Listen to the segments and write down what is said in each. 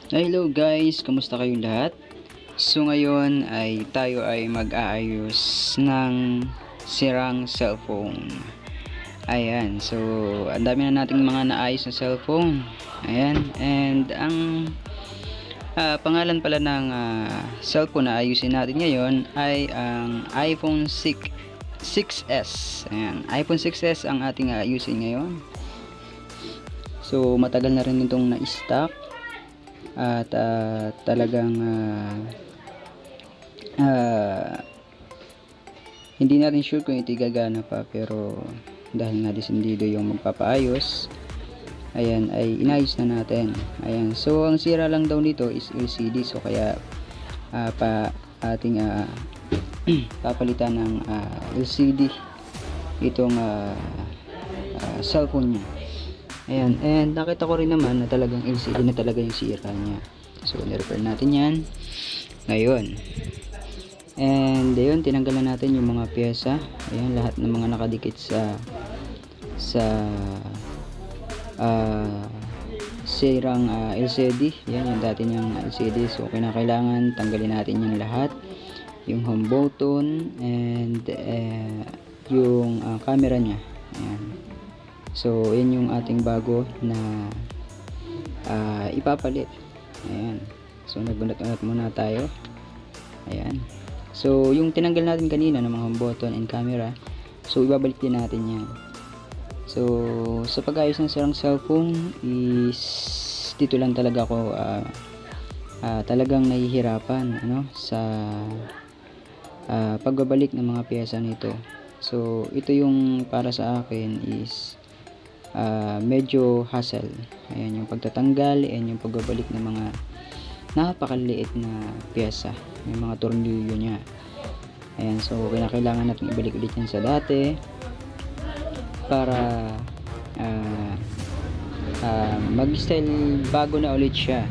Hello guys, kamusta kayong lahat? So ngayon ay tayo ay mag-aayos ng sirang cellphone. Ayan, so ang dami na nating mga naayos na cellphone. Ayan, and ang pangalan pala ng cellphone na ayusin natin ngayon ay ang iPhone 6s. Ayan, iPhone 6s ang ating ayusin ngayon. So matagal na rin itong na-stock. At talagang hindi natin sure kung ito gagana pa, pero dahil nga disendido yung magpapaayos, ayan, ay inayos na natin. Ayan, so ang sira lang daw nito is LCD, so kaya ating papalitan ng LCD itong cellphone niya. Ayan, and nakita ko rin naman na talagang LCD na talaga yung sira niya. So, ni-repair natin yan ngayon. And ayun, tinanggalan natin yung mga pyesa. Ayan, lahat ng mga nakadikit sa sirang LCD. Ayan, yung dati niyang LCD. So, kinakailangan tanggalin natin yung lahat. Yung home button and yung camera niya. Ayan. So, yan yung ating bago na ipapalit. Ayan. So, nagbunot-unot muna tayo. Ayan. So, yung tinanggal natin kanina ng mga home button and camera, so, ibabalik din natin yan. So, sa pag-ayos ng sirang cellphone is dito lang talaga ako talagang nahihirapan sa pagbabalik ng mga piyesa nito. So, ito yung para sa akin is medyo hassle. Ayan, yung pagtatanggal and yung pagbabalik ng mga napakaliit na pyesa, yung mga tornilyo niya. Ayan, so kailangan natin ibalik ulit yan sa dati para mag-style bago na ulit siya.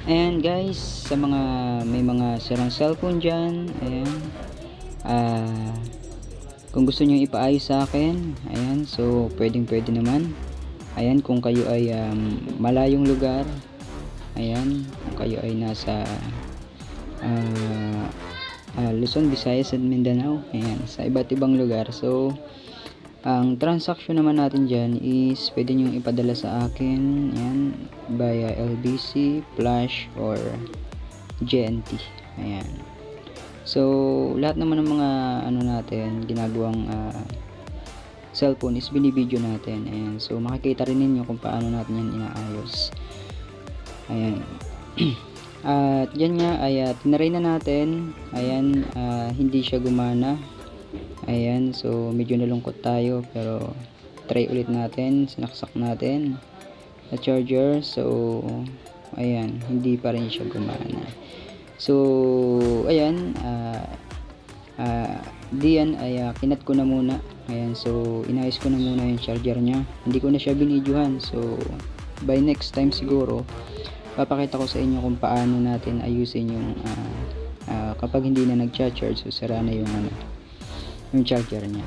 And guys, sa mga may mga sirang cellphone dyan, ayan, kung gusto nyo ipaayos sa akin, ayan, so pwede naman. Ayan, kung kayo ay malayong lugar, ayan, kung kayo ay nasa Luzon, Visayas at Mindanao, ayan, sa iba't ibang lugar. So ang transaction naman natin dyan is pwede nyo ipadala sa akin, ayan, via LBC, Flash or GNT. Ayan. So, lahat naman ng mga natin, ginagawang cellphone is binibideo natin. Ayan. So, makikita rin ninyo kung paano natin yan inaayos. Ayan. At yan nga, ay tinaray na natin. Ayan, hindi siya gumana. Ayan, so medyo nalungkot tayo, pero try ulit natin, sinaksak natin sa charger. So, ayan, hindi pa rin siya gumana. So, ayan, diyan ay kinat ko na muna. Ayan, so inayos ko na muna yung charger niya. Hindi ko na siya binidyohan. So, by next time siguro, papakita ko sa inyo kung paano natin ayusin yung kapag hindi na nag-charge, so sira na yung charger niya.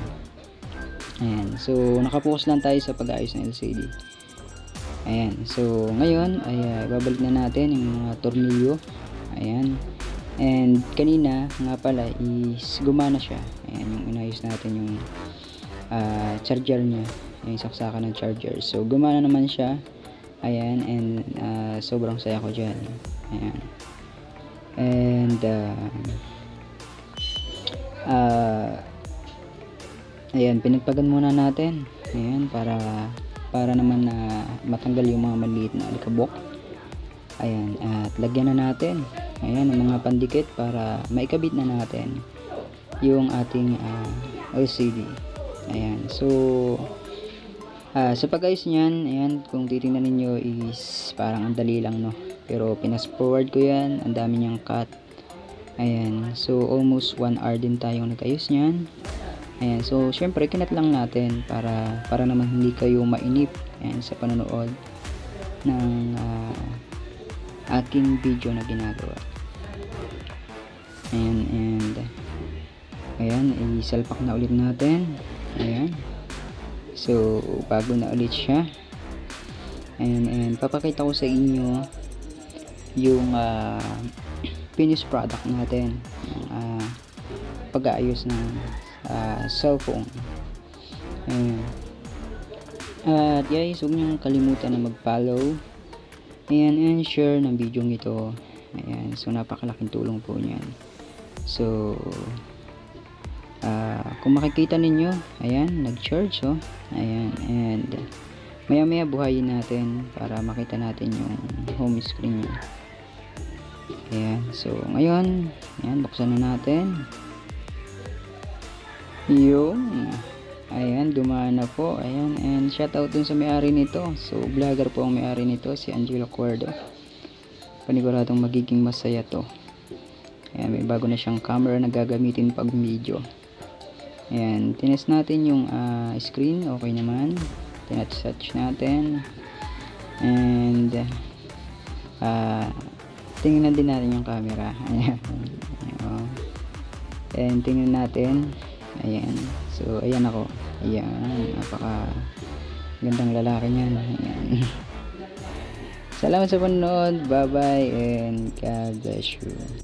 Ayan, so nakapokus lang tayo sa pag-ayos ng LCD. Ayan, so ngayon ay babalik na natin yung mga tornilyo. Ayan, and kanina nga pala is gumana siya. Ayan, yung inayos natin yung charger niya, yung saksakan ng charger. So gumana naman siya. Ayan, and sobrang saya ko dyan. Ayan, and ayan, pinagpagan muna natin. Ayan, para naman na matanggal yung mga maliit na alikabok. Ayan, at lagyan na natin, ayan, ang mga pandikit para maikabit na natin yung ating LCD. Ayan, so sa pag-ayos niyan, ayan, kung titingnan ninyo is parang ang dali lang, no, pero pinas forward ko yan, ang dami niyang cut. Ayan, so almost 1 hour din tayong nag-ayos niyan. Ayan, so syempre kinat lang natin para naman hindi kayo mainip, ayan, sa panonood ng aking video na ginagawa. Ayan, and ayan, isalpak na ulit natin. Ayan, so bago na ulit siya. And papakita ko sa inyo yung finished product natin, yung pag-aayos ng cellphone. Ayan. At guys, huwag niyong kalimutan na mag-follow and share ng video ito. Ayan, so napakalaking tulong po niyan. So kung makikita ninyo, ayan, nag-charge, oh. Ayan, and maya buhayin natin para makita natin yung home screen niya. Ayan, so ngayon, ayan, buksan na natin yung, ayan, dumaan na po. Ayan, and shoutout dun sa may-ari nito. So vlogger po ang may-ari nito, si Angelo Cuerdo. Paniguradong magiging masaya to. Ayan, may bago na siyang camera na gagamitin pag video. Ayan, tinest natin yung screen, okay naman. Tinatouch natin. And tingnan din natin yung camera. Ayan. And tingnan natin. Ayan. So, ayan ako. Ayan, napaka gandang lalaki niyan. Ayan. Salamat sa panonood. Bye bye and God bless you.